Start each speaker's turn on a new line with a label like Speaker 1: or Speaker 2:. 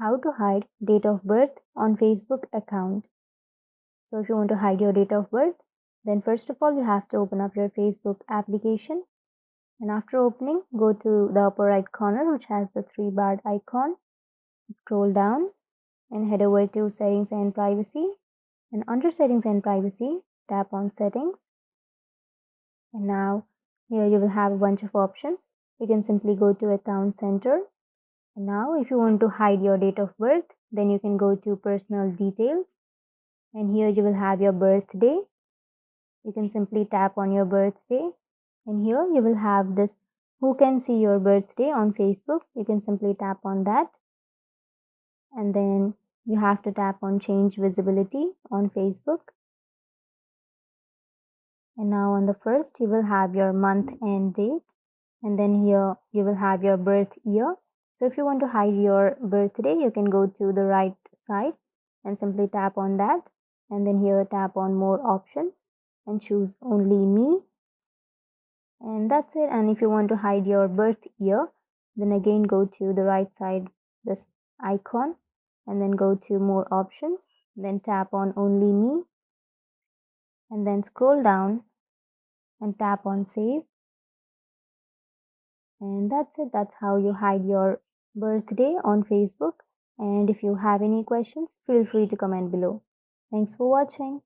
Speaker 1: How to hide date of birth on Facebook account. So if you want to hide your date of birth, then first of all you have to open up your Facebook application, and after opening, go to the upper right corner which has the three barred icon. Scroll down and head over to settings and privacy, and under settings and privacy tap on settings. And now here you will have a bunch of options. You can simply go to account center. And now if you want to hide your date of birth, then you can go to personal details, and here you will have your birthday. You can simply tap on your birthday, and here you will have this who can see your birthday on Facebook. You can simply tap on that, and then you have to tap on change visibility on Facebook. And now on the first you will have your month and date, and then here you will have your birth year. So if you want to hide your birthday, you can go to the right side and simply tap on that, and then here tap on more options and choose only me, and that's it. And if you want to hide your birth year, then again go to the right side, this icon, and then go to more options, then tap on only me, and then scroll down and tap on save, and that's it. That's how you hide your birthday on Facebook. And if you have any questions, feel free to comment below. Thanks for watching.